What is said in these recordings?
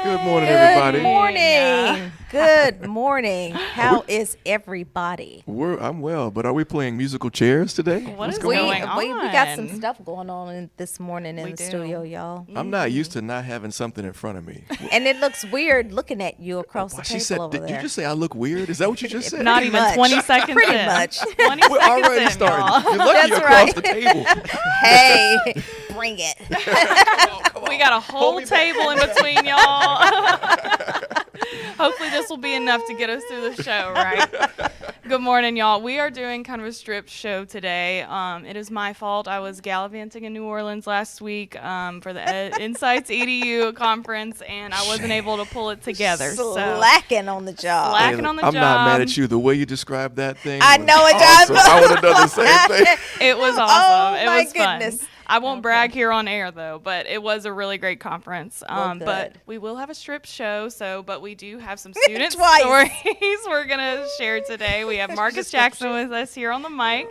Good morning, everybody. Good morning. Good morning. How is everybody? I'm well, but are we playing musical chairs today? What is We, going on? we got some stuff going on this morning in We the do. studio, y'all. I'm not used to not having something in front of me. And it looks weird looking at you across the She table said, over did there. you just say I look weird? Is that what you just said? Not Pretty even much. 20 seconds Pretty in. much. 20 We're seconds already in, starting. y'all. You're lucky That's across right. the table. Hey, bring it. We got a whole table in between y'all. Hopefully this will be enough to get us through the show, right? Good morning, y'all. We are doing kind of a strip show today. It is my fault. I was gallivanting in New Orleans last week for the Insights EDU conference, and I wasn't able to pull it together. Slacking on the job. Slacking on the I'm not mad job. at you. The way you described that thing. I was know it, awesome. John. I would have done the same thing. It was awesome. Oh, it my was fun. goodness. I won't brag here on air though, but it was a really great conference. Well, but good. we will have a strip show, but we do have some student Twice. stories we're gonna share today. We have Marcus Jackson with us here on the mic.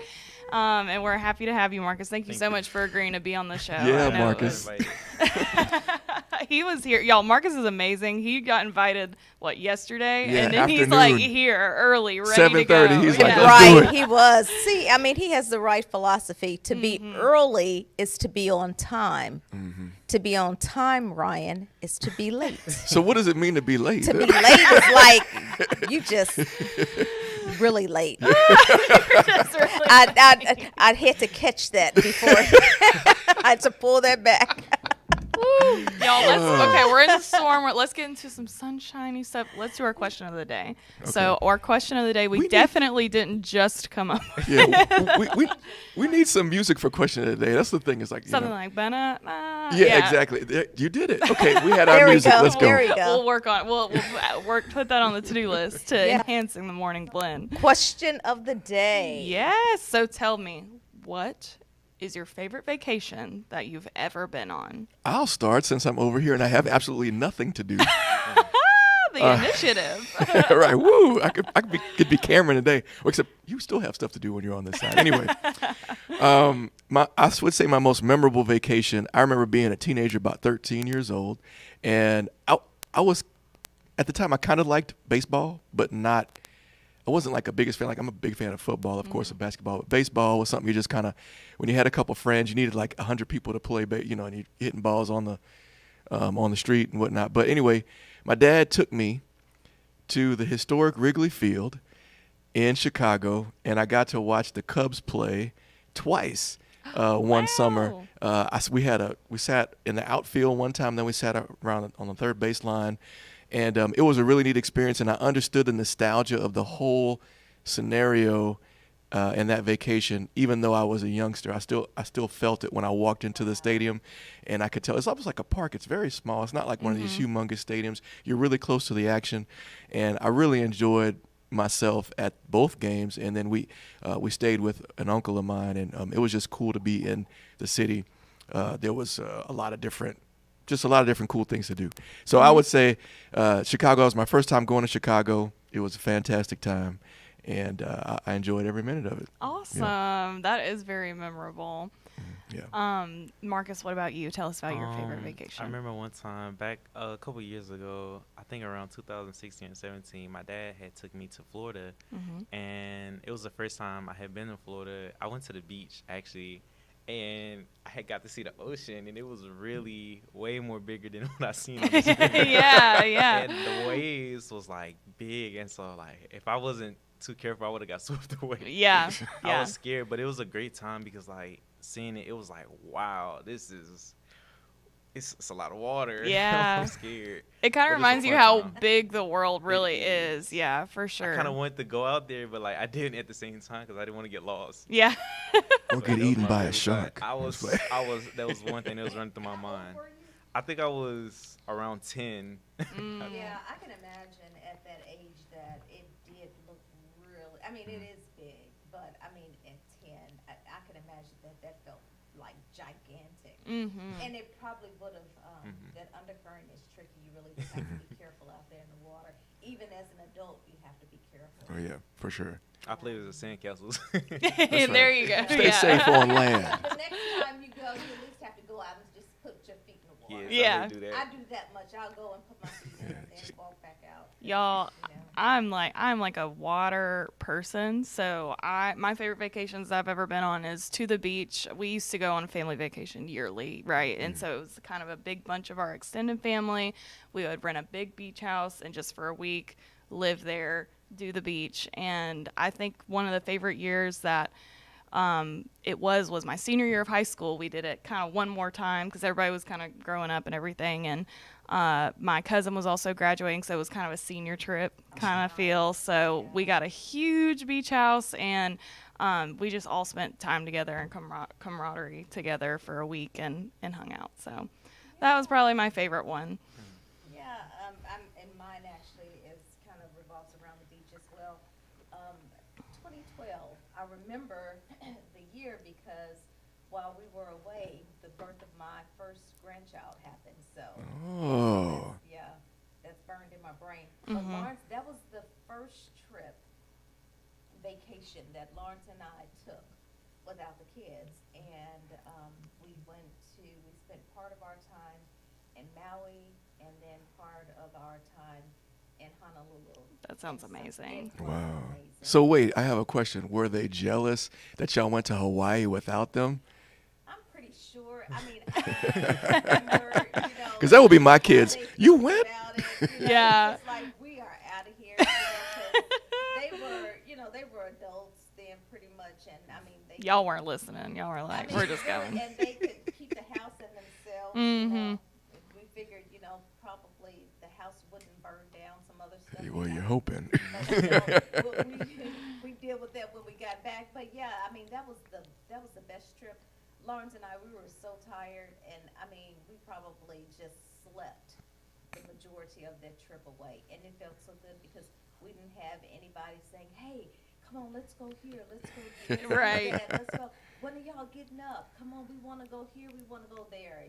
And we're happy to have you, Marcus. Thank you so much for agreeing to be on the show. Yeah, I know it Marcus. was- He was here. Y'all, Marcus is amazing. He got invited, yesterday? Yeah, and then he's afternoon. here early, ready to 7:30, go. he's like, Yeah. let's do Right, it. he was. See, I mean, he has the right philosophy. To be Mm-hmm. early is to be on time. Mm-hmm. To be on time, Ryan, is to be late. So what does it mean to be late? To be late is like you just really late. That's really- I'd had to catch that before. I had to pull that back. Y'all, we're in the storm. Let's get into some sunshiny stuff. Let's do our question of the day. So our question of the day, we definitely didn't just come up with Yeah, we need some music for question of the day. That's the thing. It's like something you know, like Benna. yeah, exactly. You did it. Okay, we had our There we music. go. Let's go. There we go. We'll work on. We'll put that on the to-do list to Yeah. enhancing the morning blend. Question of the day. Yes. So tell me, what is your favorite vacation that you've ever been on? I'll start since I'm over here and I have absolutely nothing to do. The initiative. Right, woo! I could be Cameron today. Well, except you still have stuff to do when you're on this side. Anyway, I would say my most memorable vacation. I remember being a teenager, about 13 years old, and I was at the time I kind of liked baseball, but not. I wasn't like a biggest fan. Like I'm a big fan of football, of course, of basketball. But baseball was something you just kind of, when you had a couple friends, you needed like 100 people to play. And you're hitting balls on the street and whatnot. But anyway, my dad took me to the historic Wrigley Field in Chicago, and I got to watch the Cubs play twice one summer. We sat in the outfield one time, then we sat around on the third baseline. And it was a really neat experience, and I understood the nostalgia of the whole scenario and that vacation. Even though I was a youngster, I still felt it when I walked into the stadium, and I could tell it's almost like a park. It's very small. It's not like one of these humongous stadiums. You're really close to the action, and I really enjoyed myself at both games. And then we stayed with an uncle of mine, and it was just cool to be in the city. There was a lot of different cool things to do. So I would say Chicago was my first time going to Chicago. It was a fantastic time, and I enjoyed every minute of it. Awesome. Yeah. That is very memorable. Yeah. Marcus, what about you? Tell us about your favorite vacation. I remember one time back a couple years ago, I think around 2016 or 17, my dad had took me to Florida, and it was the first time I had been in Florida. I went to the beach, actually, and I had got to see the ocean, and it was really way more bigger than what I seen on the screen. Yeah. And the waves was like big, and so like if I wasn't too careful, I would have got swept away. Yeah. I was scared, but it was a great time because like seeing it, it was like, wow, it's a lot of water. Yeah. I'm scared. It kind But of it's a reminds you fun how time. big the world really It is. Yeah, for sure. I kind of wanted to go out there, but like I didn't at the same time because I didn't want to get lost. Yeah. Or get eaten by a shark. That was one thing that was running through my mind. I think I was around 10. Yeah, I can imagine at that age that it did look really. I mean, it is big, but I mean, at 10, I can imagine that felt like gigantic. And it probably would have. That undercurrent is tricky. You really just have to be careful out there in the water. Even as an adult, you have to be careful. Oh yeah, for sure. I played with the sandcastles. There you go. Stay safe on land. The next time you go, you at least have to go out and just put your feet in the water. Yeah. I do that. I do that much. I'll go and put my feet in and then walk back out. Y'all, You know. I'm like a water person. So my favorite vacations I've ever been on is to the beach. We used to go on a family vacation yearly, right? And so it was kind of a big bunch of our extended family. We would rent a big beach house and just for a week live there, do the beach. And I think one of the favorite years that it was my senior year of high school. We did it kind of one more time because everybody was kind of growing up and everything. And my cousin was also graduating, so it was kind of a senior trip kind of feel. So we got a huge beach house, and we just all spent time together and camaraderie together for a week and hung out. So that was probably my favorite one. Yeah, and mine actually is kind of revolves around the beach as well. 2012, I remember the year because while we were away, the birth of my first grandchild happened. So, Oh. that's burned in my brain. But Lawrence, that was the first vacation that Lawrence and I took without the kids. And we spent part of our time in Maui and then part of our time in Honolulu. That sounds And so amazing. it was Wow. amazing. So wait, I have a question. Were they jealous that y'all went to Hawaii without them? I'm pretty sure. I mean, I remember, Because that would be my how kids. they You felt went? about it, Yeah. It's like, we are out of here. 'Cause they were adults then pretty much. And I mean, Y'all weren't listening. Y'all were like, we're just they were- going. And they could keep the house in themselves. Mhm. We figured, probably the house wouldn't burn down, some other stuff. Well, you're hoping. But, we deal with that when we got back. But yeah, I mean, that was the best trip. Lawrence and I, we were so tired, and I mean, we probably just slept the majority of that trip away, and it felt so good because we didn't have anybody saying, "Hey, come on, let's go here, let's go here, Right. let's go. When are y'all getting up? Come on, we want to go here, we want to go there."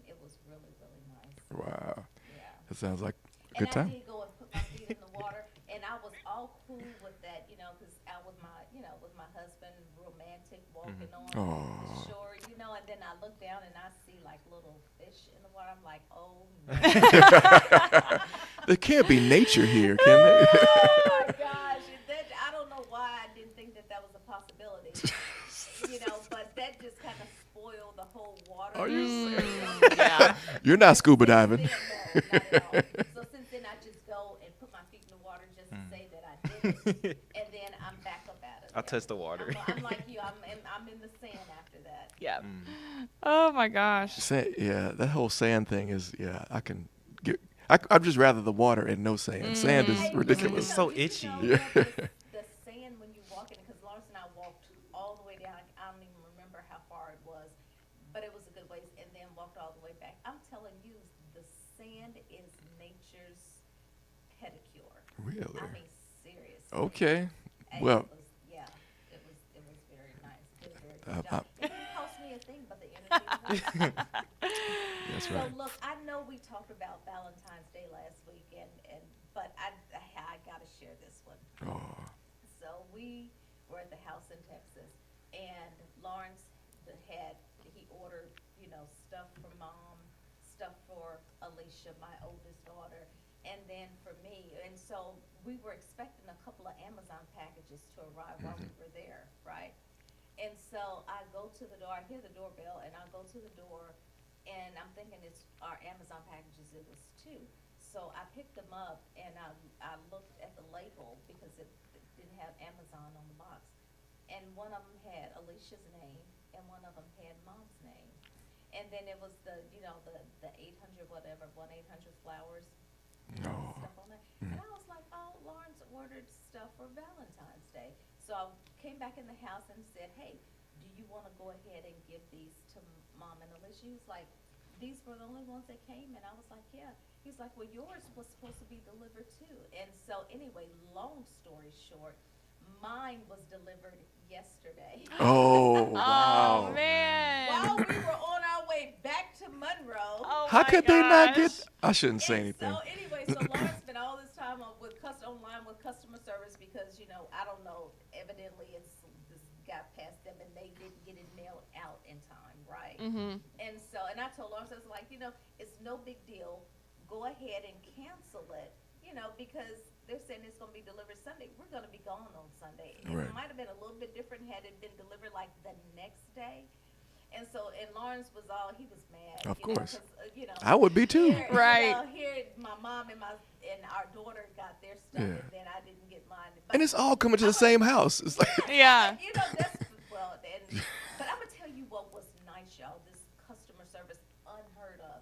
It was really, really nice. Wow. Yeah. That sounds like a And good I time. did go and put my feet in the water, and I was all cool with that, because out with my husband, romantic, walking on Aw. the shore, and then I look down and I see like little fish in the water. I'm like, oh no. There can't be nature here, can there? Oh my gosh. I don't know why I didn't think that was a possibility. But that just kind of spoiled the whole water. Are you serious? Yeah. You're not scuba diving. No, not at all. So since then, I just go and put my feet in the water just to say that I did it, and then I'm back up out of there. I'll touch the water. I'm like you. I'm in the sand after that. Yeah. Oh my gosh. Yeah, that whole sand thing is, I can get. I'd just rather the water and no sand. Sand is Hey, ridiculous. It's so itchy. The sand when you walk in it, because Lawrence and I walked all the way down. I don't even remember how far it was, but it was a good ways, and then walked all the way back. I'm telling you, the sand is nature's pedicure. Really? I mean, seriously. Okay. And Well, it was very nice. It was very Uh, good job. It didn't cost me a thing, but the energy. that's So right. look, I know we talked about Valentine's Day last week, but I gotta share this one. Oh, So we were at the house in Texas, and Lawrence he ordered, stuff for Mom, stuff for Alicia, my oldest daughter, and then for me. And so we were expecting a couple of Amazon packages to arrive while we were there, right? And so I go to the door, I hear the doorbell, and I go to the door, and I'm thinking it's our Amazon packages. It was 2. So I picked them up, and I looked at the label because it didn't have Amazon on the box. And one of them had Alicia's name, and one of them had Mom's name. And then it was the 800 whatever, 1-800-Flowers. No. Stuff on there. And I was like, oh, Lawrence ordered stuff for Valentine's Day. So I came back in the house and said, hey, do you want to go ahead and give these to Mom and Alicia? He was like, these were the only ones that came. And I was like, yeah. He's like, well, yours was supposed to be delivered too. And so anyway, long story short, mine was delivered yesterday. Oh, Oh wow. man. While we were on our way back to Monroe. Oh How my could they not gosh. get? I shouldn't say And anything. So anyway, so Lawrence spent all this time online with customer service because, I don't know, evidently this got past them and they didn't get it mailed out in time, right? Mhm. And so, and I told Lawrence, I was like, it's no big deal. Go ahead and cancel it, because they're saying it's going to be delivered Sunday. We're going to be gone on Sunday. It Right. might have been a little bit different had it been delivered like the next day. And so, and Lawrence was he was mad. Of course. 'Cause, I would be too. here, Right. Here, my mom and our daughter got their stuff, Yeah. and then I didn't get mine. And it's all coming to the same house. It's like, Yeah. That's well. But I'm gonna tell you what was nice, y'all. This customer service unheard of.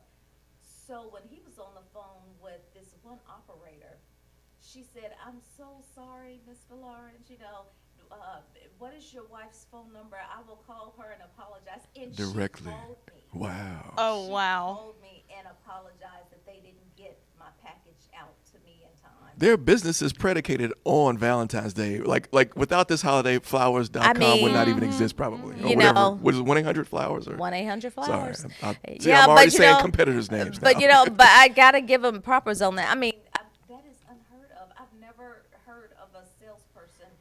So when he was on the phone with this one operator, she said, "I'm so sorry, Mr. Lawrence. What is your wife's phone number? I will call her and apologize." And directly. she told me. Wow. Oh, She wow. told me and apologized that they didn't get my package out to me in time. Their business is predicated on Valentine's Day. Like without this holiday, flowers.com would not even exist probably. Or You whatever. know, What is it, 1-800-Flowers? Or? 1-800-Flowers. Sorry. See, Yeah, I'm but already you saying know- competitors' names But now. but I gotta give them propers on that. I mean, That is unheard of. I've never heard of a salesperson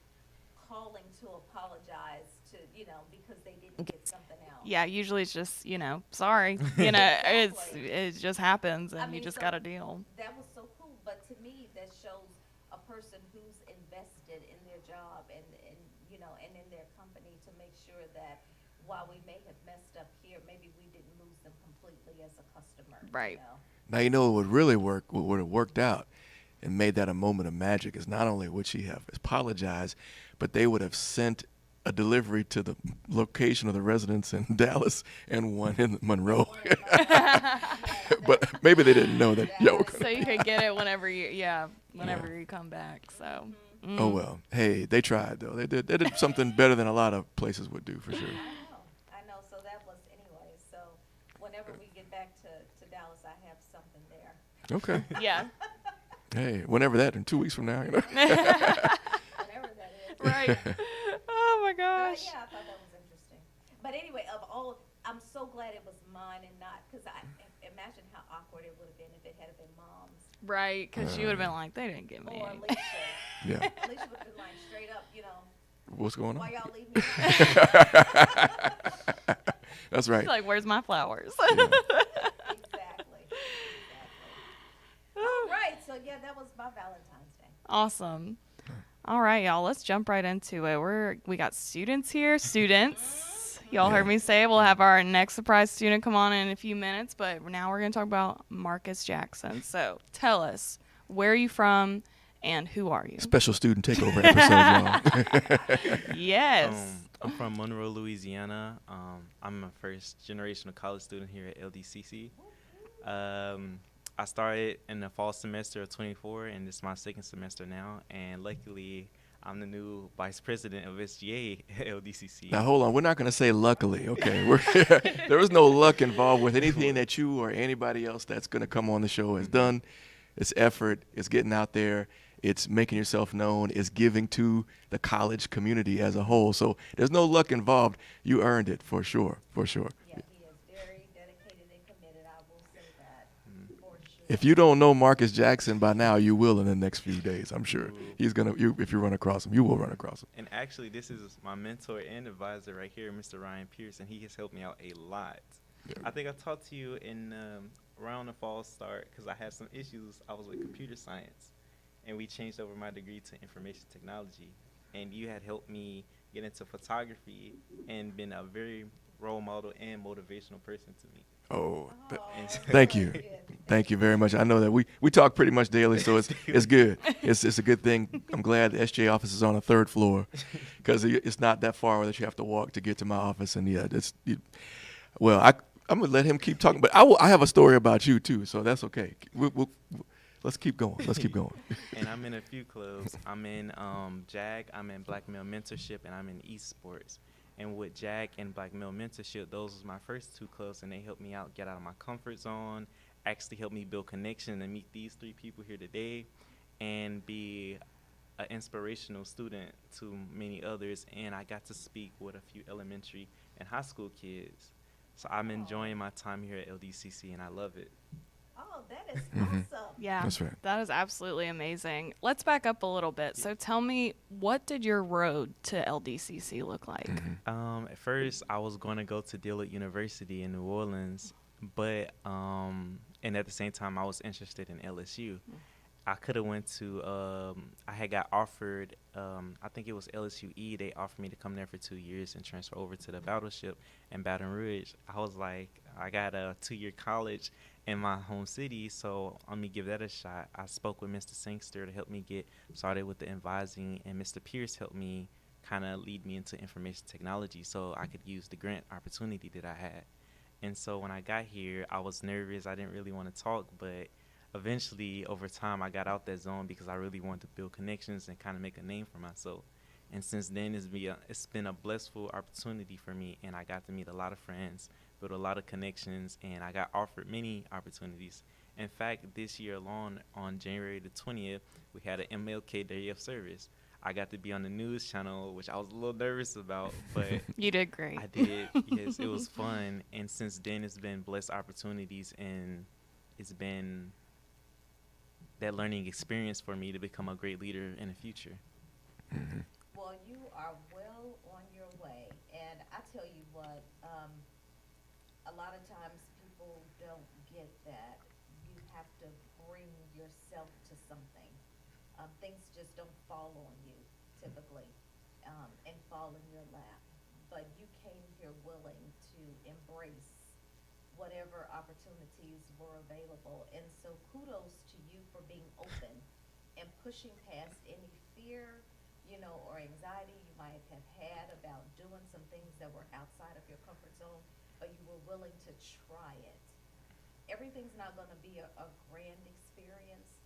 calling to apologize because they didn't get something out. Yeah, usually it's just, sorry. It just happens and you just so got to deal. That was so cool, but to me, that shows a person who's invested in their job and in their company to make sure that while we may have messed up here, maybe we didn't lose them completely as a customer. Right. Now you know what would really work, what would have worked out and made that a moment of magic is not only would she have apologized, but they would have sent a delivery to the location of the residence in Dallas and one in Monroe. But maybe they didn't know that. So you could get it whenever you come back. So. Oh well. Hey, they tried though. They did something better than a lot of places would do for sure. I know. So that was anyway. So whenever we get back to Dallas, I have something there. Okay. Yeah. Hey, whenever that in 2 weeks from now, Whenever that is. Right. Oh my But gosh. yeah, I thought that was interesting. But anyway, I'm so glad it was mine and not, because I imagine how awkward it would have been if it had been mom's Right, because she would have been like, they didn't get me. or Alicia. Yeah. Alicia would have been like straight up, What's going why on? y'all leave me? That's right. She's like, where's my flowers? Exactly. All right, so yeah, that was my Valentine's Day. Awesome. All right, y'all. Let's jump right into it. We got students here. Students. Y'all heard me say we'll have our next surprise student come on in a few minutes, but now we're going to talk about Marcus Jackson. So tell us, where are you from and who are you? Special student takeover episode, y'all. Yes. I'm from Monroe, Louisiana. I'm a first generational college student here at LDCC. I started in the fall semester of 24, and this is my second semester now. And luckily, I'm the new vice president of SGA at LDCC. Now hold on, we're not going to say luckily, okay? There is no luck involved with anything that you or anybody else that's going to come on the show has done. It's effort, it's getting out there, it's making yourself known, it's giving to the college community as a whole. So there's no luck involved. You earned it for sure, for sure. Yeah, he is very dedicated and committed. I will say that for sure. If you don't know Marcus Jackson by now, you will in the next few days, I'm sure. He's gonna. If you run across him, you will run across him. And actually, this is my mentor and advisor right here, Mr. Ryan Pierce, and he has helped me out a lot. Yeah. I think I talked to you in around the fall start because I had some issues. I was with computer science, and we changed over my degree to information technology. And you had helped me get into photography and been a very role model and motivational person to me. Oh, And thank you. Thank you very much. I know that we talk pretty much daily, so it's good. It's a good thing. I'm glad the SJ office is on the third floor because it's not that far that you have to walk to get to my office. And yeah, I'm gonna let him keep talking, but I have a story about you too, so that's okay. Let's keep going. Let's keep going. And I'm in a few clubs. I'm in JAG, I'm in Black Male Mentorship, and I'm in esports. And with JAG and Black Male Mentorship, those was my first two clubs, and they helped me out get out of my comfort zone, actually helped me build connection and meet these three people here today, and be an inspirational student to many others. And I got to speak with a few elementary and high school kids. So I'm enjoying my time here at LDCC, and I love it. Oh, that is awesome. Yeah, That's right. that is absolutely amazing. Let's back up a little bit. So tell me, what did your road to LDCC look like? At first, I was going to go to Dillard University in New Orleans, but and at the same time, I was interested in LSU. I could have went to. I had got offered. I think it was LSUE. They offered me to come there for 2 years and transfer over to the Battleship in Baton Rouge. I was like, I got a 2-year college in my home city, so let me give that a shot. I spoke with Mr. Sangster to help me get started with the advising, and Mr. Pierce helped me kind of lead me into information technology so I could use the grant opportunity that I had. And so when I got here, I was nervous. I didn't really want to talk, but eventually over time I got out that zone because I really wanted to build connections and kind of make a name for myself. And since then, it's been a blissful opportunity for me, and I got to meet a lot of friends, build a lot of connections, and I got offered many opportunities. In fact, this year alone, on January the 20th, we had an MLK Day of Service. I got to be on the news channel, which I was a little nervous about, but You did great. I did. Yes, it was fun. And since then, it's been blessed opportunities, and it's been that learning experience for me to become a great leader in the future. Well, you are well on your way, and I tell you what, a lot of times people don't get that you have to bring yourself to something. Things just don't fall on you typically, and fall in your lap. But you came here willing to embrace whatever opportunities were available, and so kudos to you for being open and pushing past any fear, or anxiety you might have had about doing some things that were outside of your comfort zone, but you were willing to try it. Everything's not going to be a grand experience.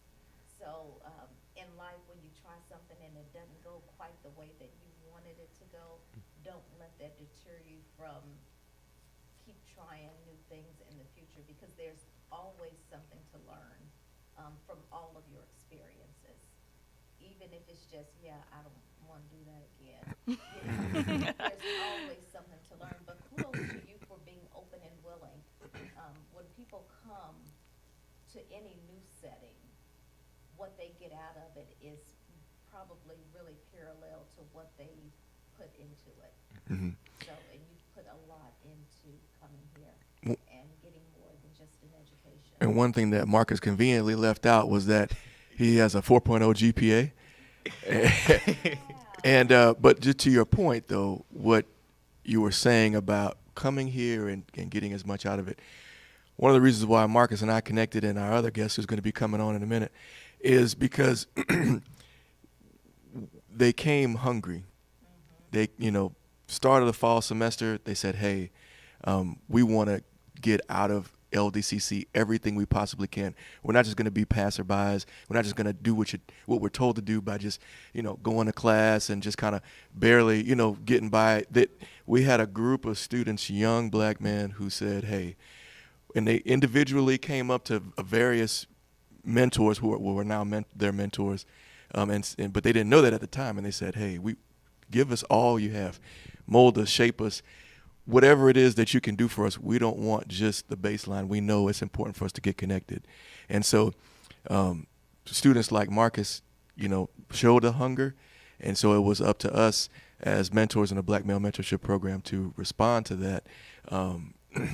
So in life, when you try something and it doesn't go quite the way that you wanted it to go, don't let that deter you from keep trying new things in the future, because there's always something to learn from all of your experiences. Even if it's just, I don't want to do that again. There's always something to learn. But kudos to you for being open and willing. When people come to any new setting, what they get out of it is probably really parallel to what they put into it. So, and you put a lot into coming here and getting more than just an education. And one thing that Marcus conveniently left out was that he has a 4.0 GPA. And but just to your point, though, what you were saying about coming here and getting as much out of it, one of the reasons why Marcus and I connected, and our other guest who's going to be coming on in a minute, is because they came hungry. They, started the fall semester, they said, hey, we want to get out of LDCC everything we possibly can. We're not just going to be passerbys. We're not just going to do what we're told to do by just, going to class and just kind of barely, getting by. That we had a group of students, young black men, who said, hey, and they individually came up to various mentors who were now their mentors, but they didn't know that at the time. And they said, hey, give us all you have, mold us, shape us. Whatever it is that you can do for us, we don't want just the baseline. We know it's important for us to get connected. And so students like Marcus, showed the hunger. And so it was up to us as mentors in the Black Male Mentorship Program to respond to that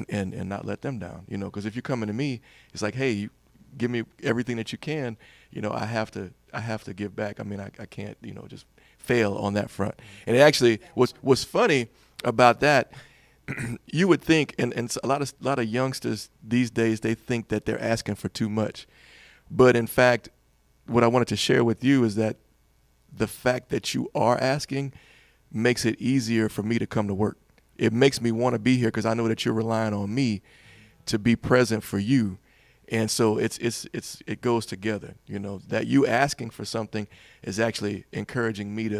and not let them down. Because if you're coming to me, it's like, hey, you give me everything that you can. I have to give back. I mean, I can't, just fail on that front. And it actually was funny about that. You would think, and a lot of youngsters these days, they think that they're asking for too much. But in fact, what I wanted to share with you is that the fact that you are asking makes it easier for me to come to work. It makes me want to be here because I know that you're relying on me to be present for you. And so it goes together, that you asking for something is actually encouraging me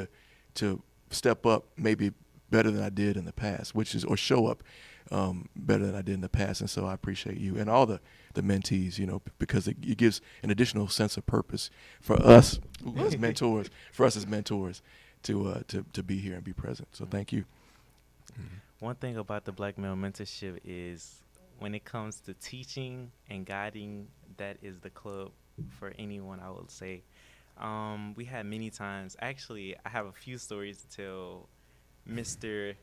to step up maybe better than I did in the past, or show up better than I did in the past. And so I appreciate you and all the mentees, because it gives an additional sense of purpose for us as mentors, to be here and be present. So thank you. One thing about the Black Male Mentorship is when it comes to teaching and guiding, that is the club for anyone, I would say. We had many times. Actually, I have a few stories to tell. Mr.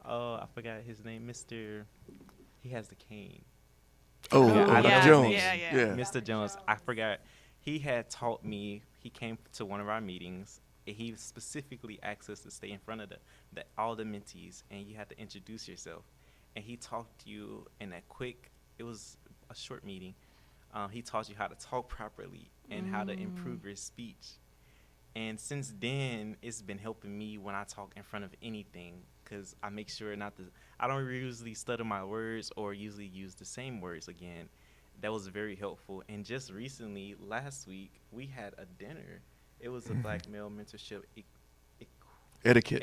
Oh, I forgot his name. He has the cane. Oh, Yeah, oh, yeah, Dr. Jones. yeah. Mr. Jones. I forgot. He had taught me. He came to one of our meetings. And he specifically asked us to stay in front of all the mentees, and you had to introduce yourself. And he talked to you in a quick. It was a short meeting. He taught you how to talk properly and how to improve your speech. And since then, it's been helping me when I talk in front of anything, because I make sure I don't usually stutter my words or usually use the same words again. That was very helpful. And just recently, last week, we had a dinner. It was a Black male mentorship Etiquette.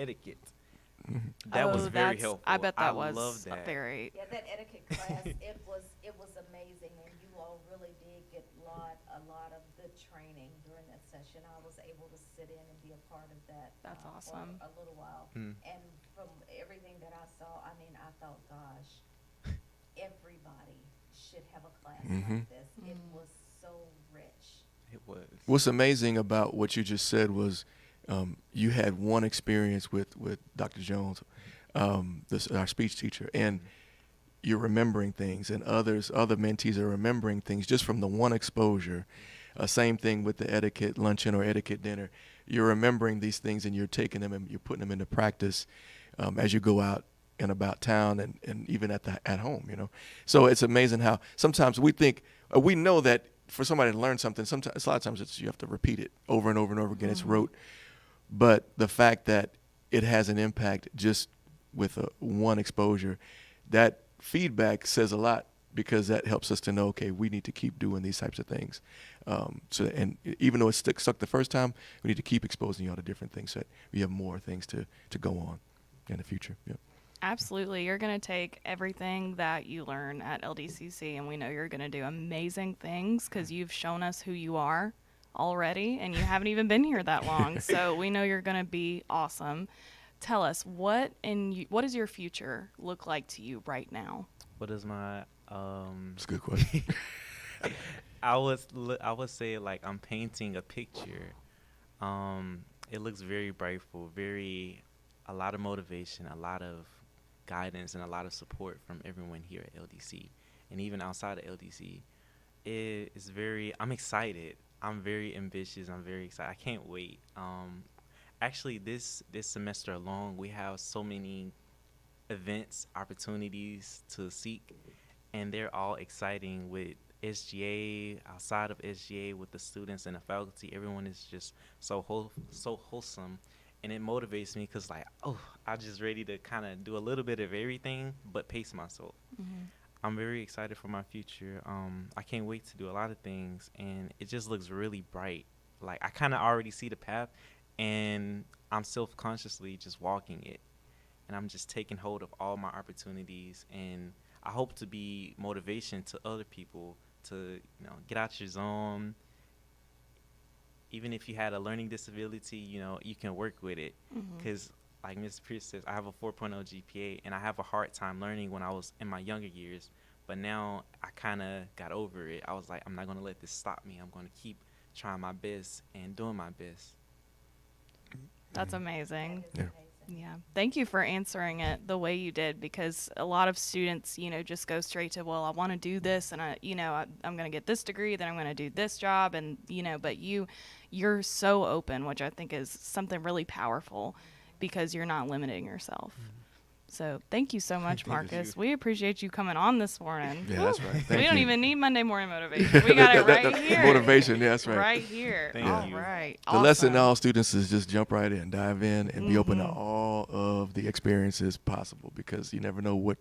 That was very that's- helpful. I bet that was love that. very. Yeah, that etiquette class, it was amazing, and you all really did get a lot of good training during that session. I was able to sit in and be a part of that. That's For awesome. a little while. Mm. And from everything that I saw, I mean, I thought, gosh, everybody should have a class like this. It was so rich. It was. What's amazing about what you just said was you had one experience with Dr. Jones, our speech teacher, and you're remembering things, and other mentees are remembering things just from the one exposure. Same thing with the etiquette luncheon or etiquette dinner. You're remembering these things, and you're taking them and you're putting them into practice as you go out and about town, and even at home. You know, so it's amazing how sometimes we think we know that for somebody to learn something, sometimes a lot of times you have to repeat it over and over and over again. It's rote, but the fact that it has an impact just with one exposure, that feedback says a lot, because that helps us to know, okay, we need to keep doing these types of things. And even though it stuck the first time, we need to keep exposing y'all to different things so that we have more things to go on in the future. Yeah. Absolutely. You're going to take everything that you learn at LDCC, and we know you're going to do amazing things because you've shown us who you are already, and you haven't even been here that long. So we know you're going to be awesome. Tell us, what does your future look like to you right now? What is my It's a good question. I would say, like, I'm painting a picture. It looks very brightful, a lot of motivation, a lot of guidance, and a lot of support from everyone here at LDC, and even outside of LDC. I'm excited. I'm very ambitious. I'm very excited. I can't wait. Actually, this semester alone, we have so many events, opportunities to seek, and they're all exciting with SGA, outside of SGA, with the students and the faculty. Everyone is just so wholesome, and it motivates me because, like, I'm just ready to kind of do a little bit of everything, but pace myself. I'm very excited for my future. I can't wait to do a lot of things, and it just looks really bright. Like, I kind of already see the path, and I'm self-consciously just walking it, and I'm just taking hold of all my opportunities, and I hope to be motivation to other people to, get out your zone. Even if you had a learning disability, you can work with it. Because, like Ms. Pierce says, I have a 4.0 GPA, and I have a hard time learning when I was in my younger years. But now I kind of got over it. I was like, I'm not going to let this stop me. I'm going to keep trying my best and doing my best. That's amazing. That is amazing. Yeah. Thank you for answering it the way you did, because a lot of students, just go straight to, well, I want to do this, and I'm going to get this degree, then I'm going to do this job, and but you're so open, which I think is something really powerful, because you're not limiting yourself. So thank you so much, Marcus. We appreciate you coming on this morning. Yeah, that's right. Thank We don't you. even need Monday morning motivation. We got it right here. Motivation, yeah, that's right. Right here. Thank All you. right. The lesson to Awesome. all students is just jump right in, dive in, and be open to all of the experiences possible, because you never know what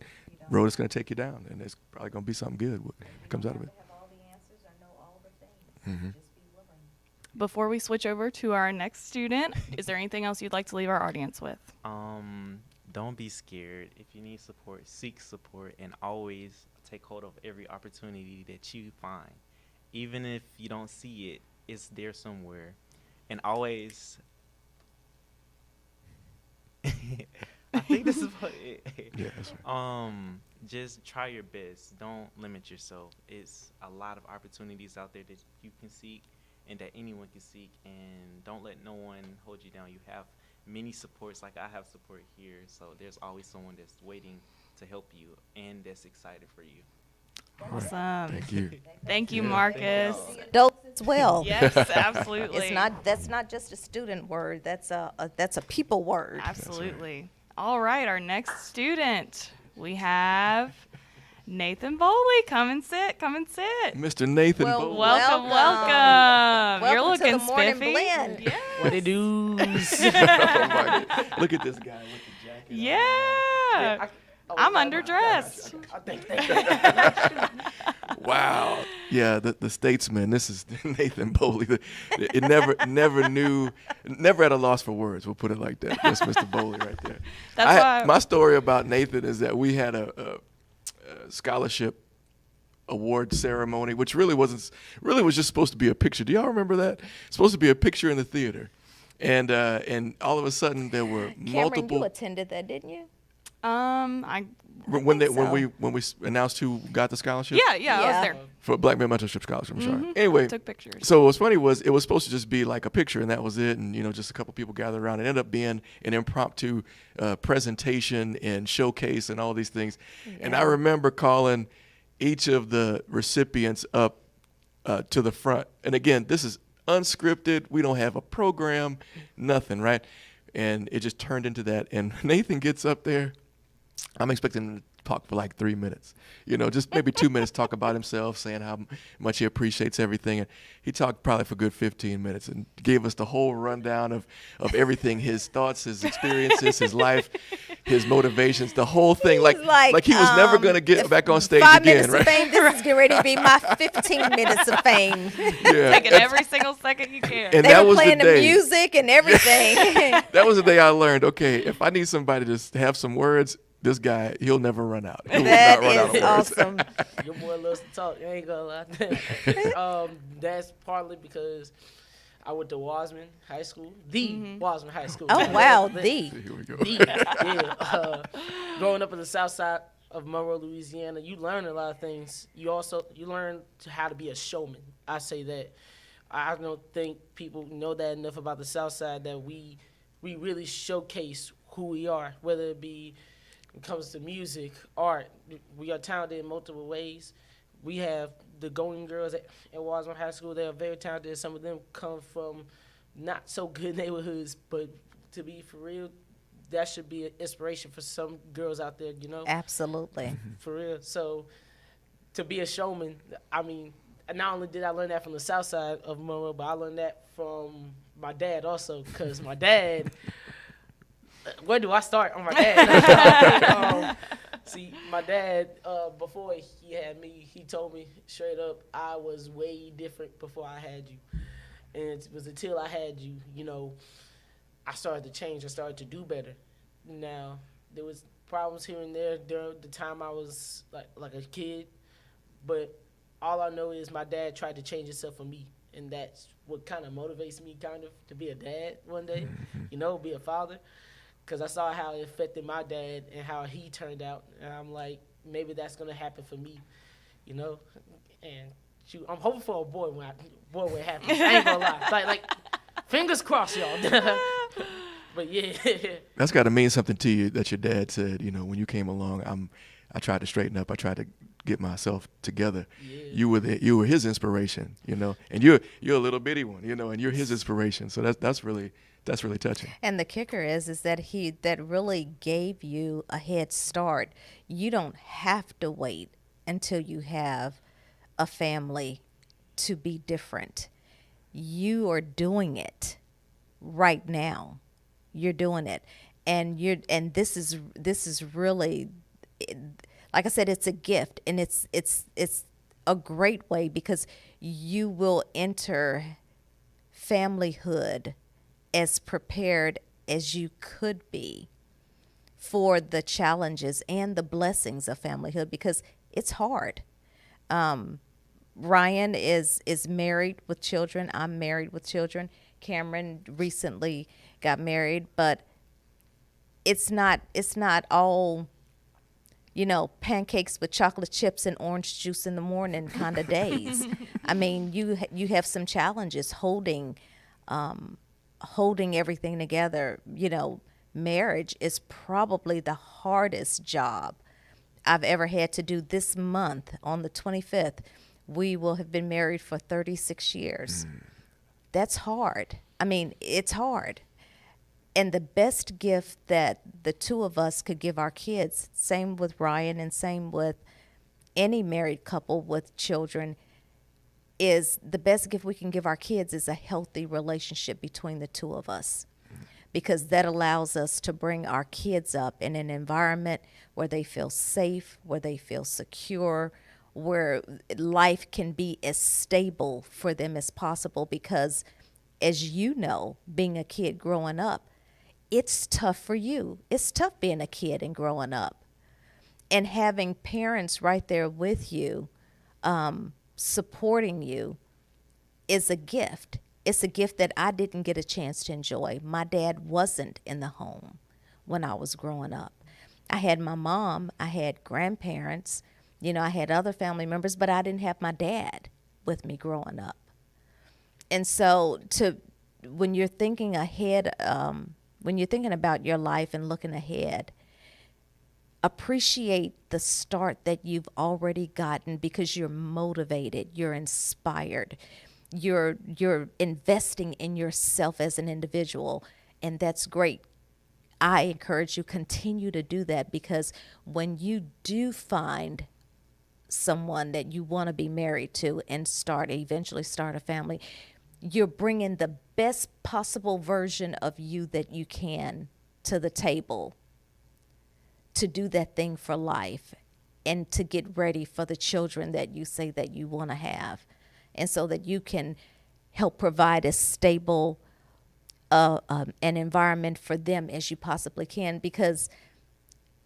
road it's going to take you down, and it's probably going to be something good that comes out of it. You don't have to have all the answers or know all the things. Just be willing. Before we switch over to our next student, is there anything else you'd like to leave our audience with? Don't be scared. If you need support, seek support, and always take hold of every opportunity that you find. Even if you don't see it, it's there somewhere. And always, I think this is what Yeah, that's right. just try your best. Don't limit yourself. It's a lot of opportunities out there that you can seek and that anyone can seek, and don't let no one hold you down. You have many supports, like I have support here, so there's always someone that's waiting to help you and that's excited for you. Awesome. Thank you. Thank you, Yeah. Marcus. Adults as well. Yes, absolutely. It's not. That's not just a student word. That's a people word. Absolutely. All right, our next student, we have Nathan Boley. Come and sit. Come and sit. Mr. Nathan Well, Boley. Welcome, Welcome. welcome. You're Welcome to looking the morning spiffy. blend. Yes. What it do? Oh my God. Look at this guy with the jacket. on. Yeah. I'm underdressed. Thank you. Wow. Yeah, the statesman. This is Nathan Boley. It never at a loss for words. We'll put it like that. That's Mr. Boley right there. That's why. My story about Nathan is that we had a scholarship award ceremony, which really was just supposed to be a picture. Do y'all remember that? It's supposed to be a picture in the theater, and all of a sudden there were Cameron, multiple. you attended that, didn't you? I when so. we announced who got the scholarship. I was Yeah. there. For Black Men Mentorship Scholarship. I'm sorry. Anyway, Took pictures. so what's funny was it was supposed to just be like a picture, and that was it, and just a couple people gathered around. It ended up being an impromptu presentation and showcase and all these things. And I remember calling each of the recipients up to the front. And again, this is unscripted. We don't have a program, nothing, right? And it just turned into that. And Nathan gets up there. I'm expecting him to talk for like 3 minutes, just maybe 2 minutes, talk about himself, saying how much he appreciates everything. And he talked probably for a good 15 minutes and gave us the whole rundown of everything, his thoughts, his experiences, his life, his motivations, the whole thing. Like he was never going to get back on stage 5 again, minutes right? of fame. This is getting ready to be my 15 minutes of fame. Yeah. Taking every single second you can. And They that were was playing the the day. music and everything. That was the day I learned, okay, if I need somebody to have some words, this guy, he'll never run out. He will That not run out of is words. awesome. Your boy loves to talk. I ain't gonna lie. That's partly because I went to Wasman High School, Wasman High School. Oh wow, Here we go. Yeah. Growing up in the South Side of Monroe, Louisiana, you learn a lot of things. You learn how to be a showman. I say that. I don't think people know that enough about the South Side, that we really showcase who we are, whether it be when it comes to music, art. We are talented in multiple ways. We have the Golden Girls at Wasman High School. They are very talented. Some of them come from not so good neighborhoods, but to be for real, that should be an inspiration for some girls out there, Absolutely. for real. So to be a showman, I mean, not only did I learn that from the South Side of Monroe, but I learned that from my dad also, because my dad, where do I start on my dad? See, my dad, before he had me, he told me straight up, I was way different before I had you. And it was until I had you, I started to change. I started to do better. Now, there was problems here and there during the time I was like a kid, but all I know is my dad tried to change himself for me, and that's what kind of motivates me to be a dad one day, be a father, because I saw how it affected my dad and how he turned out, and I'm like, maybe that's going to happen for me, and shoot, I'm hoping for a boy when it happens. I ain't going to lie. Like, fingers crossed, y'all. But yeah. That's got to mean something to you that your dad said, when you came along, I tried to straighten up. I tried to get myself together. Yeah. You were his inspiration, and you're a little bitty one, and you're his inspiration. So that's really touching. And the kicker is that really gave you a head start. You don't have to wait until you have a family to be different. You are doing it right now. You're doing it, and this is really, like I said, it's a gift, and it's a great way, because you will enter familyhood as prepared as you could be for the challenges and the blessings of familyhood, because it's hard. Ryan is married with children. I'm married with children. Cameron recently got married, but it's not all, pancakes with chocolate chips and orange juice in the morning kind of days. I mean, you have some challenges holding everything together. Marriage is probably the hardest job I've ever had to do. This month on the 25th, we will have been married for 36 years. That's hard. I mean, it's hard. And the best gift that the two of us could give our kids, same with Ryan and same with any married couple with children, is the best gift we can give our kids is a healthy relationship between the two of us. Because that allows us to bring our kids up in an environment where they feel safe, where they feel secure, where life can be as stable for them as possible. Because as you know, being a kid growing up, it's tough for you. It's tough being a kid and growing up. And having parents right there with you, supporting you, is a gift. It's a gift that I didn't get a chance to enjoy. My dad wasn't in the home when I was growing up. I had my mom, I had grandparents, I had other family members, but I didn't have my dad with me growing up. And so when you're thinking ahead, when you're thinking about your life and looking ahead, appreciate the start that you've already gotten because you're motivated, you're inspired. You're investing in yourself as an individual, and that's great. I encourage you continue to do that, because when you do find someone that you want to be married to and eventually start a family, you're bringing the best possible version of you that you can to the table to do that thing for life and to get ready for the children that you say that you want to have. And so that you can help provide as stable an environment for them as you possibly can, because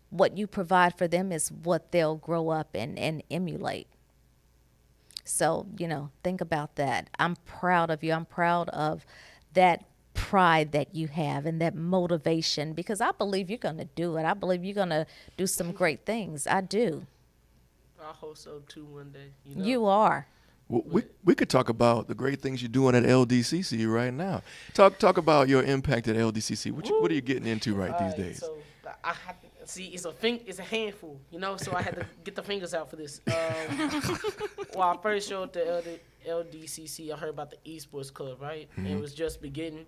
what you provide for them is what they'll grow up and emulate. So, think about that. I'm proud of you. I'm proud of that pride that you have and that motivation, because I believe you're going to do it. I believe you're going to do some great things. I do. I hope so too one day. You are. Well, we could talk about the great things you're doing at LDCC right now. Talk about your impact at LDCC. What are you getting into these days? So I have to see. It's a handful, So I had to get the fingers out for this. When I first showed up to LDCC, I heard about the esports club, right? And it was just beginning,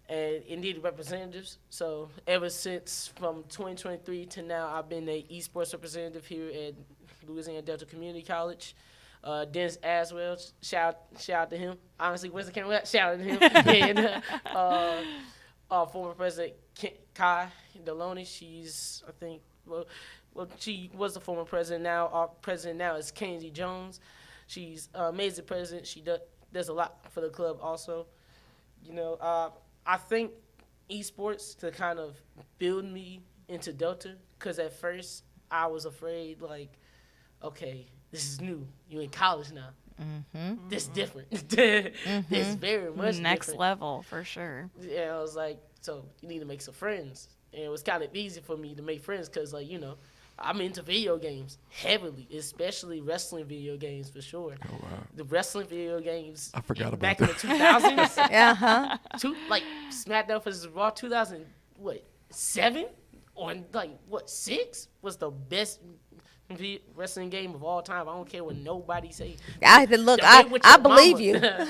and it needed representatives. So ever since from 2023 to now, I've been a esports representative here at Louisiana Delta Community College. Dennis Aswell, shout out to him. Honestly, where's the camera? Shout out to him. And former President Kai Deloney, she's, I think, well, she was the former president. Now our president now is Kenzie Jones. She's amazing president. She does a lot for the club also. I think esports to kind of build me into Delta, because at first I was afraid, okay, this is new. You in college now. Mm-hmm. This different. This very much next different. Level for sure. Yeah, I was like, so you need to make some friends, and it was kind of easy for me to make friends because, I'm into video games heavily, especially wrestling video games for sure. Oh wow! The wrestling video games. I forgot about back that. in the 2000s. Uh-huh. SmackDown vs. Raw 2007 or 6 was the best wrestling game of all time. I don't care what nobody say. I believe you. Yeah,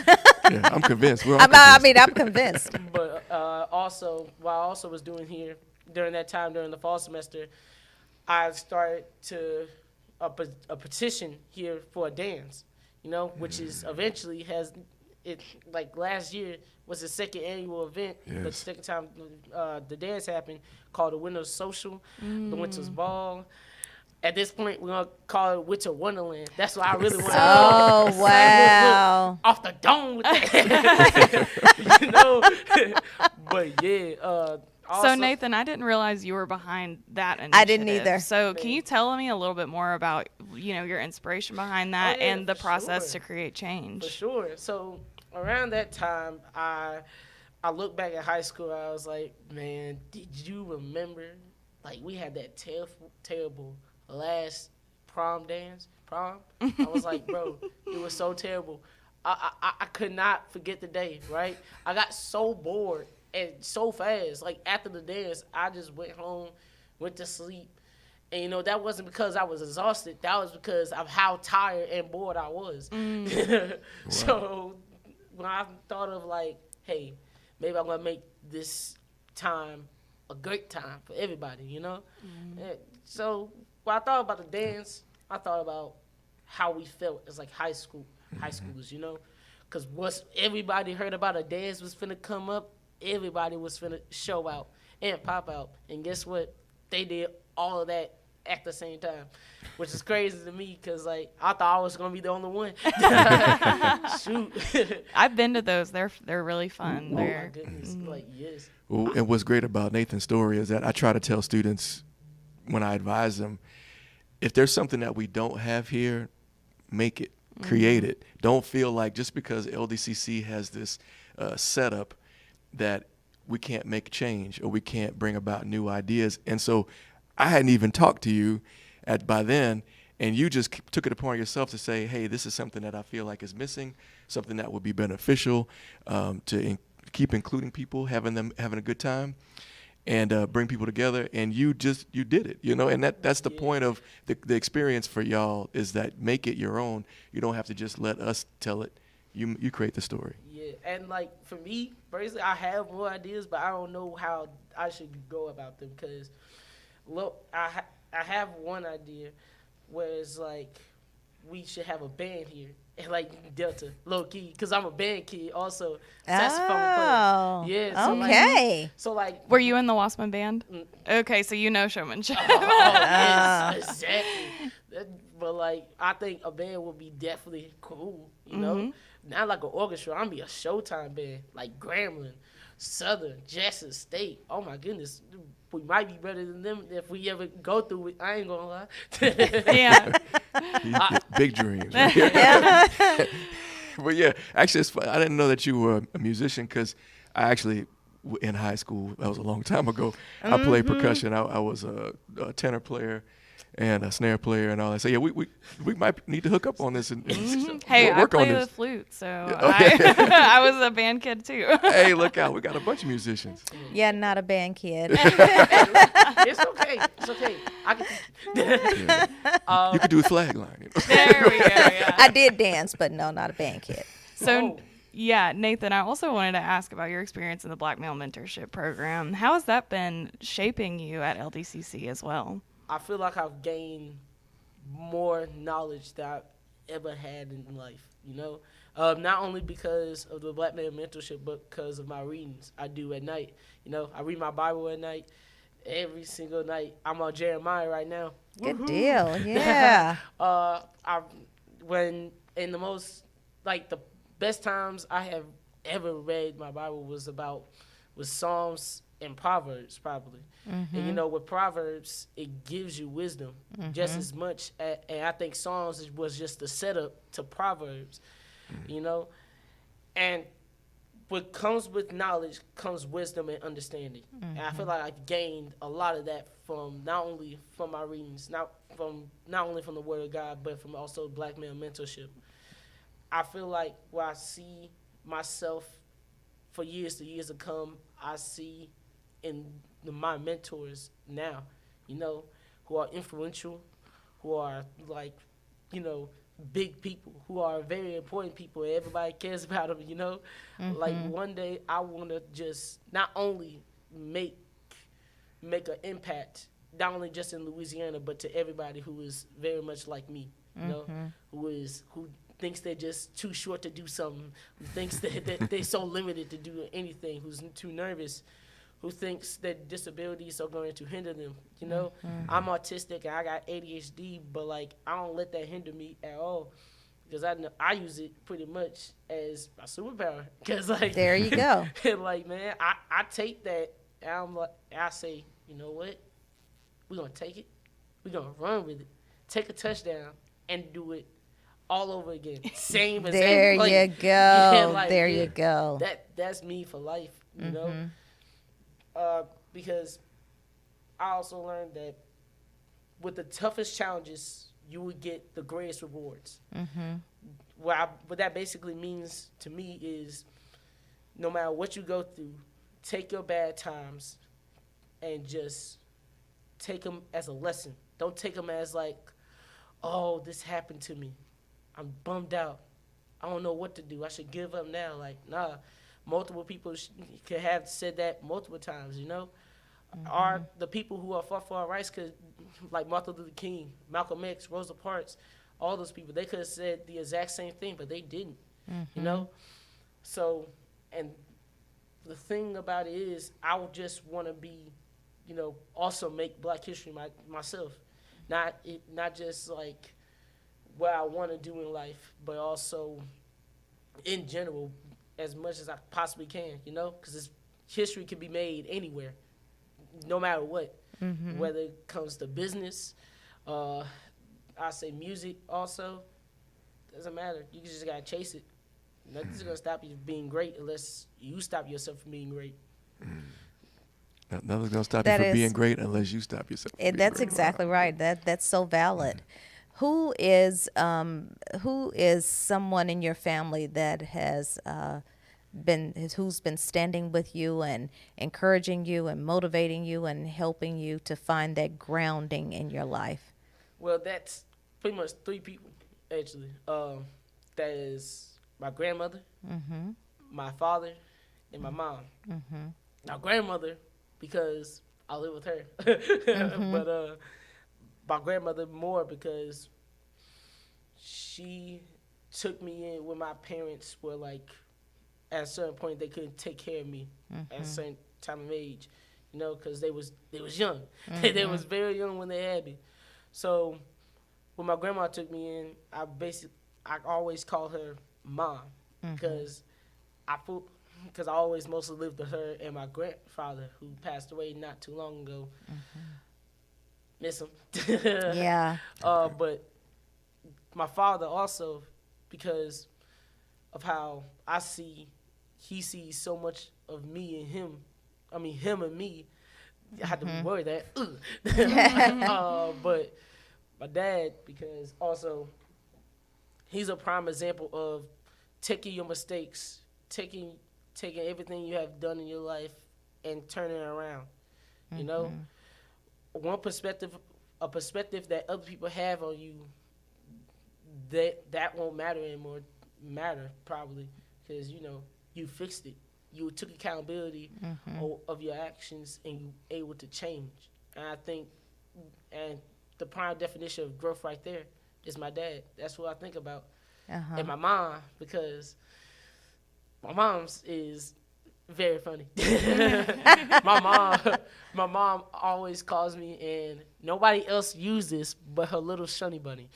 I'm convinced. I'm convinced. But also, what I also was doing here during that time, during the fall semester, I started a petition here for a dance, which is eventually has it, last year was the second annual event, Yes. but the second time the dance happened, called the Winter's Social, the Winter's Ball. At this point, we're going to call it Winter Wonderland. That's what I really want to Oh, wow. off the dome with that. But yeah. Also, So Nathan, I didn't realize you were behind that initiative. I didn't either. So can you tell me a little bit more about, your inspiration behind that and the for process sure. to create change? For sure. So around that time, I look back at high school. I was like, man, did you remember? We had that terrible last prom. I was like, bro, it was so terrible. I could not forget the day, right? I got so bored and so fast. Like, after the dance, I just went home, went to sleep. And, you know, that wasn't because I was exhausted. That was because of how tired and bored I was. So when I thought of, like, hey, maybe I'm going to make this time a great time for everybody, you know? And so when I thought about the dance, I thought about how we felt as, like, high schoolers, you know? Because once everybody heard about a dance was finna come up, everybody was finna show out and pop out. And guess what? They did all of that at the same time, which is crazy to me because, like, I thought I was going to be the only one. Shoot. I've been to those. They're really fun. Oh, my They're goodness. Like, yes. Well, and what's great about Nathan's story is that I try to tell students when I advise them, if there's something that we don't have here, make it, create it. Don't feel like just because LDCC has this setup that we can't make change or we can't bring about new ideas. And so I hadn't even talked to you by then, and you just took it upon yourself to say, hey, this is something that I feel like is missing, something that would be beneficial to keep including people, having a good time, and bring people together. And you did it, you know, and that's the point of the experience for y'all, is that make it your own. You don't have to just let us tell it. You create the story. Yeah, and, like, for me, personally, I have more ideas, but I don't know how I should go about them because, look, I have one idea where it's like we should have a band here, and, like, Delta, low key, because I'm a band kid also, saxophone player. Yeah, so okay. Were you in the Wassman band? Okay, so you know showmanship. Yes, exactly. But, like, I think a band would be definitely cool, you know? Not like an orchestra. I'm be a Showtime band, like Grambling, Southern, Jackson State. Oh, my goodness. We might be better than them if we ever go through it. I ain't going to lie. Yeah. Big dreams. Right? But, yeah, actually, it's fun. I didn't know that you were a musician because I actually, in high school, that was a long time ago, I played percussion. I was a tenor player and a snare player and all that. So, yeah, we might need to hook up on this and Hey, work I on play this. the flute, so Okay. I was a band kid too. Hey, look out. We got a bunch of musicians. Yeah, not a band kid. It's okay. It's okay. I can teach You could do a flag line. You know? There we go. Yeah. I did dance, but no, not a band kid. So, yeah, Nathan, I also wanted to ask about your experience in the Black Male Mentorship Program. How has that been shaping you at LDCC as well? I feel like I've gained more knowledge that I've ever had in life, you know? Not only because of the Black Male Mentorship, but because of my readings I do at night. You know, I read my Bible at night every single night. I'm on Jeremiah right now. Good deal. Yeah. When in the most, like, the best times I have ever read my Bible was Psalms and Proverbs, probably. And, you know, with Proverbs, it gives you wisdom just as much. And I think Psalms was just the setup to Proverbs, you know. And what comes with knowledge comes wisdom and understanding. And I feel like I've gained a lot of that from not only from my readings, not only from the Word of God, but from also Black Male Mentorship. I feel like where I see myself for years to come, I see in my mentors now, you know, who are influential, who are, like, you know, big people, who are very important people, and everybody cares about them, you know. Like, one day I want to just not only make an impact, not only just in Louisiana, but to everybody who is very much like me, you know, who thinks they're just too short to do something, who thinks that they're so limited to do anything, who's too nervous, who thinks that disabilities are going to hinder them, you know. I'm autistic and I got ADHD, but, like, I don't let that hinder me at all because I use it pretty much as my superpower. Cause, like, There you go. like, man, I take that and I say, you know what? We're going to take it. We're going to run with it. Take a touchdown and do it all over again. Same as There like, you go. yeah, like, There yeah, you go. That's me for life, you know? Because I also learned that with the toughest challenges, you would get the greatest rewards. What that basically means to me is no matter what you go through, take your bad times and just take them as a lesson. Don't take them as like, oh, this happened to me. I'm bummed out. I don't know what to do. I should give up now. Like, nah. Multiple people could have said that multiple times, you know? Are the people who are fought for our rights, like Martin Luther King, Malcolm X, Rosa Parks, all those people, they could have said the exact same thing, but they didn't, you know? So, and the thing about it is, I would just want to be, you know, also make Black history myself. Not just like what I want to do in life, but also in general, as much as I possibly can, you know? Because history can be made anywhere, no matter what. Whether it comes to business, I say music also, doesn't matter. You just got to chase it. Nothing's going to stop you from being great unless you stop yourself from being great. Nothing's gonna stop That you from being is- great unless you stop yourself. from being That's great. exactly right. That's so valid. Who is someone in your family that has who's been standing with you and encouraging you and motivating you and helping you to find that grounding in your life? Well, that's pretty much three people, actually. That is my grandmother, my father, and my mom. Now, grandmother, because I live with her. But my grandmother more because she took me in when my parents were like, at a certain point, they couldn't take care of me at a certain time of age, you know, because they was young. They was very young when they had me. So when my grandma took me in, I always call her mom because I always mostly lived with her and my grandfather, who passed away not too long ago. Miss him. Yeah. But my father also, because of how he sees so much of me and him. I mean, him and me. I had to reword that. But my dad, because also he's a prime example of taking your mistakes, taking everything you have done in your life and turning it around. You know, a perspective that other people have on you, that won't matter anymore. Matter probably because you know you fixed it. You took accountability of your actions and you able to change. And I think, and the prime definition of growth right there is my dad. That's what I think about. And my mom, because my mom's is very funny. my mom always calls me, and nobody else uses this but her little shunny bunny.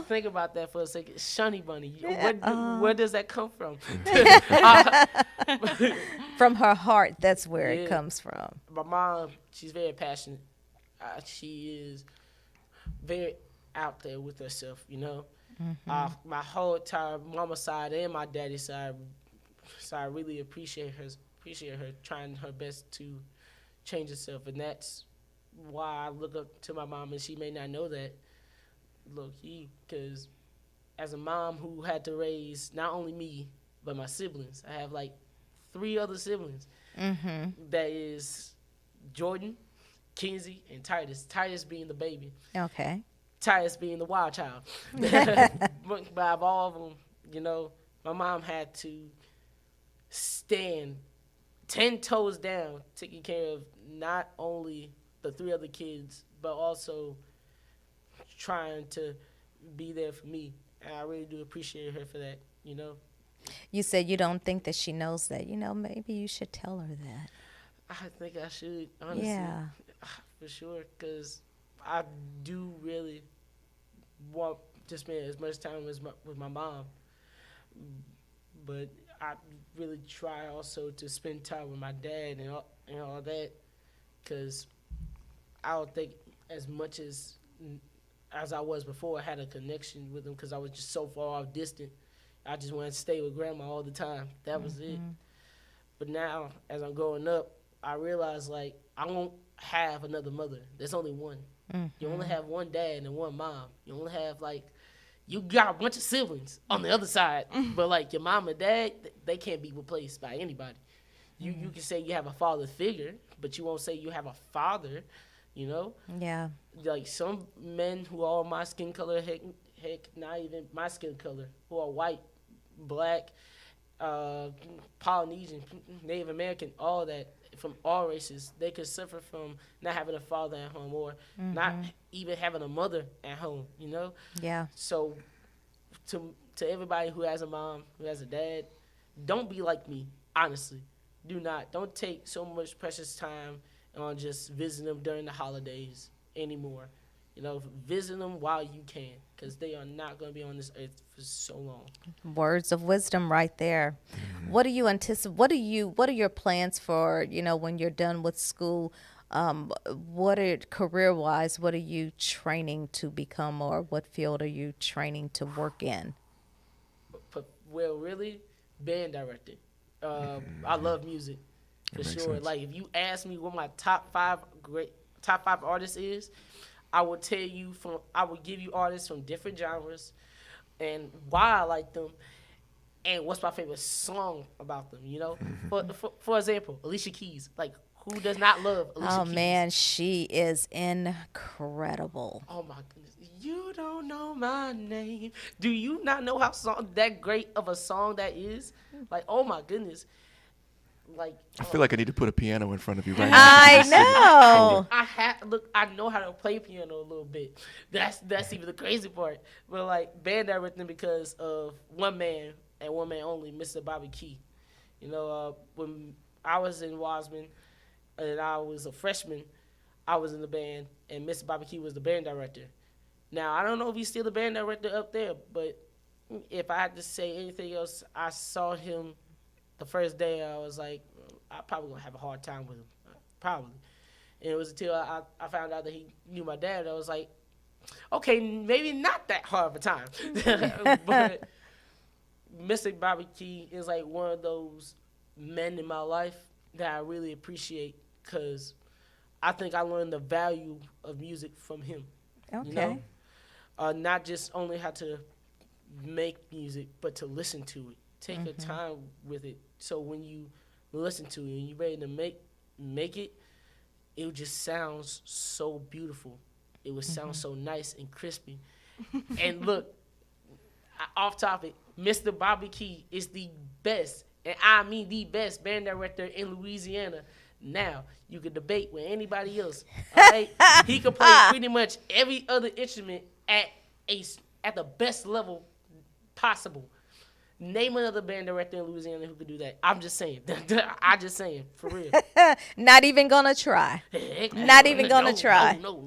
Think about that for a second. Shunny bunny. Where does that come from? From her heart, that's where it Yeah. comes from. My mom, she's very passionate. She is very out there with herself, you know. My whole entire mama side and my daddy side, so I really appreciate her trying her best to change herself, and that's why I look up to my mom, and she may not know that, low-key, because as a mom who had to raise not only me, but my siblings, I have like 3 other siblings. That is Jordan, Kinsey, and Titus. Titus being the baby. Okay. Titus being the wild child. But of all of them, you know, my mom had to stand 10 toes down, taking care of not only the 3 other kids, but also trying to be there for me. And I really do appreciate her for that, you know. You said you don't think that she knows that. You know, maybe you should tell her that. I think I should, honestly. Yeah. For sure, because I do really want to spend as much time with my mom. But I really try also to spend time with my dad and all that, because I don't think as much as I was before, I had a connection with him because I was just so far off distant. I just wanted to stay with grandma all the time. That was it. But now, as I'm growing up, I realize, like, I have another mother. There's only one. You only have one dad and one mom. You only have you got a bunch of siblings on the other side, but your mom and dad, they can't be replaced by anybody. You can say you have a father figure, but you won't say you have a father. Yeah. Like some men who are my skin color, heck, not even my skin color, who are white, black, Polynesian, Native American, all that, from all races, they could suffer from not having a father at home or not even having a mother at home, Yeah. So to everybody who has a mom, who has a dad, don't be like me, honestly. Do not. Don't take so much precious time on just visiting them during the holidays anymore. Visit them while you can, because they are not going to be on this earth for so long. Words of wisdom right there. What do you anticipate? What are your plans for, when you're done with school? Career-wise, what are you training to become, or what field are you training to work in? Well, really, band director. I love music, for sure. Sense. Like, if you ask me what my top five artists is, I would tell you I would give you artists from different genres and why I like them and what's my favorite song about them, For example, Alicia Keys. Like, who does not love Alicia Keys? Oh, man, she is incredible. Oh, my goodness. You don't know my name. Do you not know that great of a song that is? Like, oh, my goodness. Like, I feel like I need to put a piano in front of you right now. I know. I know how to play piano a little bit. That's even the crazy part. But band directing because of one man and one man only, Mr. Bobby Key. When I was in Wasman and I was a freshman, I was in the band and Mr. Bobby Key was the band director. Now I don't know if he's still the band director up there, but if I had to say anything else, I saw him the first day. I was like, I'm probably gonna have a hard time with him, probably. And it was until I found out that he knew my dad. I was like, okay, maybe not that hard of a time. But Mr. Bobby Key is like one of those men in my life that I really appreciate, because I think I learned the value of music from him. Okay. Not just only how to make music, but to listen to it. Take your time with it. So when you listen to it and you're ready to make it, it just sounds so beautiful. It would sound so nice and crispy. And look, off topic, Mr. Bobby Key is the best, and I mean the best band director in Louisiana. Now, you could debate with anybody else. All right? He could play pretty much every other instrument at the best level possible. Name another band director in Louisiana who could do that. I'm just saying. I'm just saying, for real. Not even gonna try. Not even gonna try. No.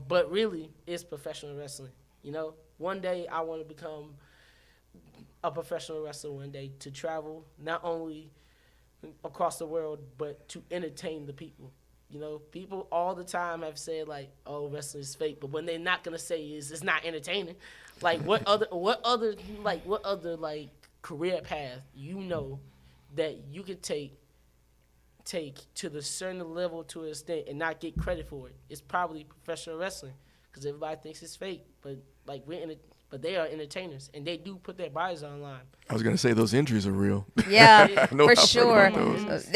But really, it's professional wrestling. One day I want to become a professional wrestler. One day to travel not only across the world, but to entertain the people. People all the time have said "Oh, wrestling is fake," but when they're not gonna say is it's not entertaining. What other career path that you could take to the certain level to an extent and not get credit for it? It's probably professional wrestling, because everybody thinks it's fake, but but they are entertainers and they do put their bodies online. I was gonna say those injuries are real. Yeah, for I've sure. heard about those.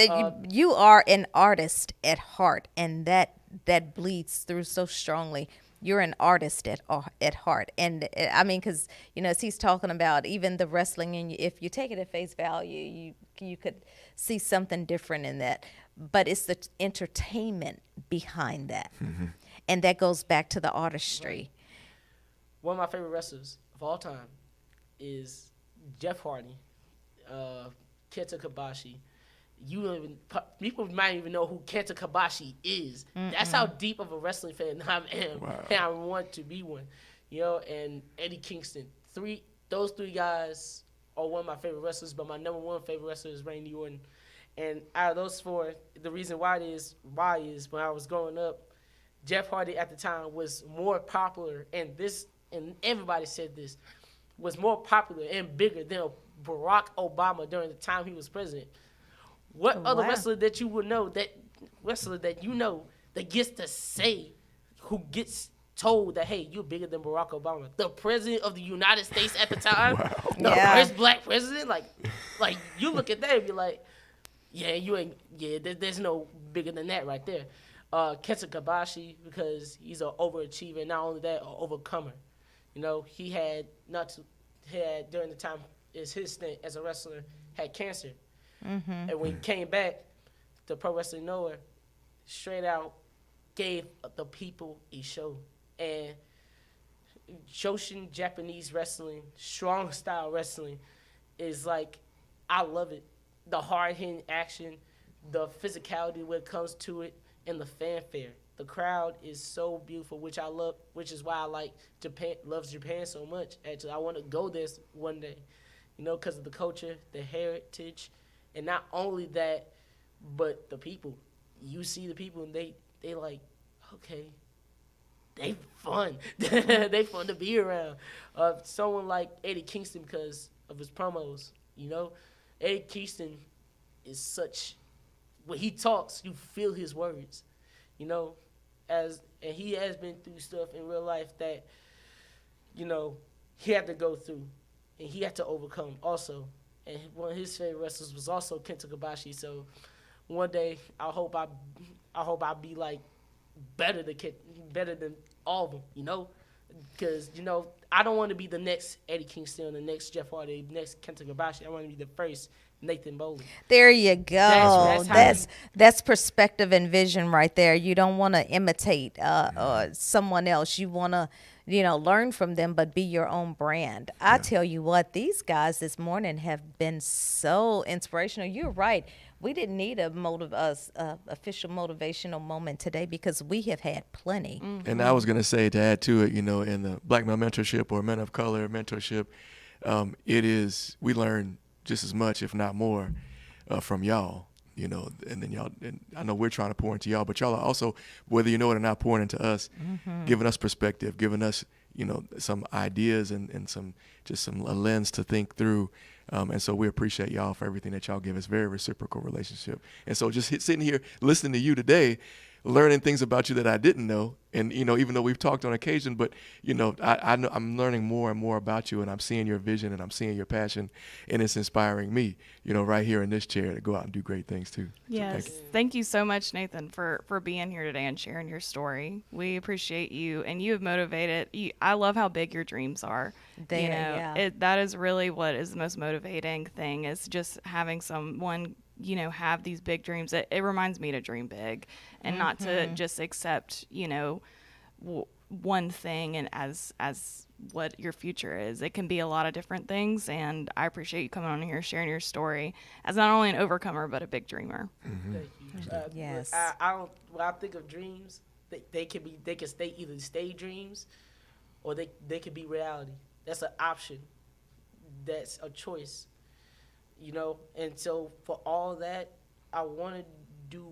You are an artist at heart, and that bleeds through so strongly. You're an artist at heart, and I mean, because as he's talking about even the wrestling, and if you take it at face value, you could see something different in that, but it's the entertainment behind that, and that goes back to the artistry. One of my favorite wrestlers of all time is Jeff Hardy, Kenta Kobashi. People might even know who Kenta Kobashi is. That's how deep of a wrestling fan I am, and I want to be one. And Eddie Kingston. Those three guys are one of my favorite wrestlers, but my number one favorite wrestler is Randy Orton. And out of those four, the reason why is when I was growing up, Jeff Hardy at the time was more popular, and everybody said this, was more popular and bigger than Barack Obama during the time he was president. What other wrestler that you would know that wrestler that you know that gets to say, who gets told that, hey, you're bigger than Barack Obama, the president of the United States at the time, the Yeah. first black president. Like you look at that and be like, yeah, you ain't. Yeah, there's no bigger than that right there. Kenta Kobashi, because he's an overachiever. Not only that, an overcomer. You know, he had during the time is his stint as a wrestler had cancer, and when he came back, the Pro Wrestling Noah straight out gave the people a show. And Shoshin Japanese wrestling, strong style wrestling, is like, I love it. The hard hitting action, the physicality when it comes to it, and the fanfare. The crowd is so beautiful, which I love, which is why I like Japan, loves Japan so much. Actually, I want to go there one day, you know, because of the culture, the heritage, and not only that, but the people. You see the people, and they like, okay, they fun. They fun to be around. Someone like Eddie Kingston, because of his promos, you know. Eddie Kingston is such, when he talks, you feel his words, you know, and he has been through stuff in real life that, you know, he had to go through, and he had to overcome also. And one of his favorite wrestlers was also Kenta Kobashi. So one day, I hope I be like better than all of them, you know, because, you know, I don't want to be the next Eddie Kingston, the next Jeff Hardy, the next Kenta Kobashi. I want to be the first Nathan Boley. There you go. That's That's perspective and vision right there. You don't want to imitate someone else. You want to, you know, learn from them, but be your own brand. I tell you what, these guys this morning have been so inspirational. You're right. We didn't need a official motivational moment today because we have had plenty. And I was going to say, to add to it, you know, in the Black Male Mentorship or Men of Color Mentorship, we learn just as much, if not more, from y'all, you know, and then y'all, and I know we're trying to pour into y'all, but y'all are also, whether you know it or not, pouring into us, giving us perspective, giving us, you know, some ideas and some a lens to think through. And so we appreciate y'all for everything that y'all give us. Very reciprocal relationship. And so just sitting here listening to you today, learning things about you that I didn't know. And, you know, even though we've talked on occasion, but, you know, I know I'm learning more and more about you, and I'm seeing your vision and I'm seeing your passion, and it's inspiring me, you know, right here in this chair to go out and do great things too. Yes. So thank you so much, Nathan, for being here today and sharing your story. We appreciate you, and you have motivated. I love how big your dreams are. That is really what is the most motivating thing, is just having someone, you know, have these big dreams. It reminds me to dream big and not to just accept, you know, one thing and as what your future is. It can be a lot of different things, and I appreciate you coming on here sharing your story as not only an overcomer but a big dreamer. Thank you. Yes. When I think of dreams, they can either stay dreams or they can be reality. That's an option. That's a choice. You know, and so for all that, I want to do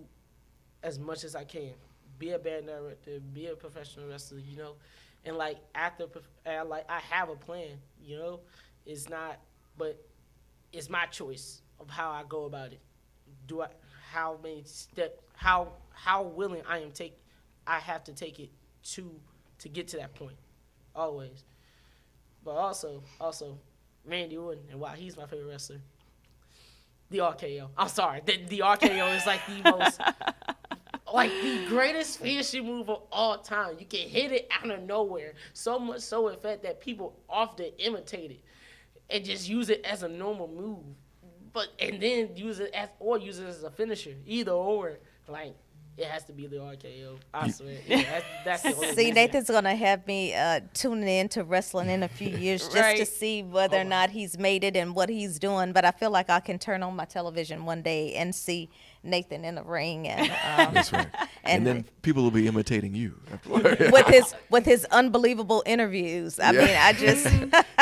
as much as I can. Be a band director, be a professional wrestler, you know, and like I have a plan, you know. It's not, but it's my choice of how I go about it. How many steps, how willing I have to take it to get to that point, always. But also Randy Orton, and why he's my favorite wrestler. The RKO. I'm sorry. The RKO is like the most, like the greatest finishing move of all time. You can hit it out of nowhere. So much so, in fact, that people often imitate it and just use it as a normal move. And then use it as a finisher. Either or. Like, it has to be the RKO. I swear. Yeah, that's the only See, reason. Nathan's going to have me tuning in to wrestling in a few years just to see whether or not he's made it and what he's doing. But I feel like I can turn on my television one day and see Nathan in the ring. And that's right. And then people will be imitating you. with his unbelievable interviews. I mean, I just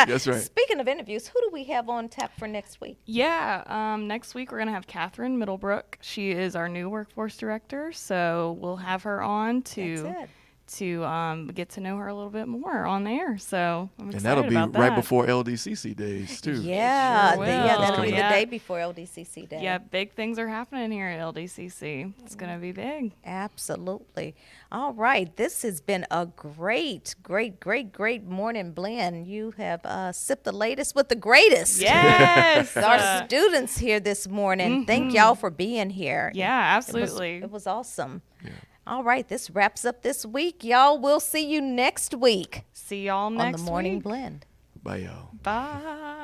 That's right. Speaking of interviews, who do we have on tap for next week? Yeah, next week we're going to have Catherine Middlebrook. She is our new workforce director, so we'll have her on to to get to know her a little bit more on air. So I'm And excited that'll be about right that. before LDCC days too. Yeah, sure that'll will. be the Yeah. day before LDCC Day. Yeah, big things are happening here at LDCC. It's going to be big. Absolutely. All right. This has been a great morning blend. You have sipped the latest with the greatest. Yes. Our students here this morning. Thank y'all for being here. Yeah, absolutely. It was awesome. Yeah. All right. This wraps up this week, y'all. We'll see you next week See y'all next on the Morning week. Blend. Bye, y'all. Bye.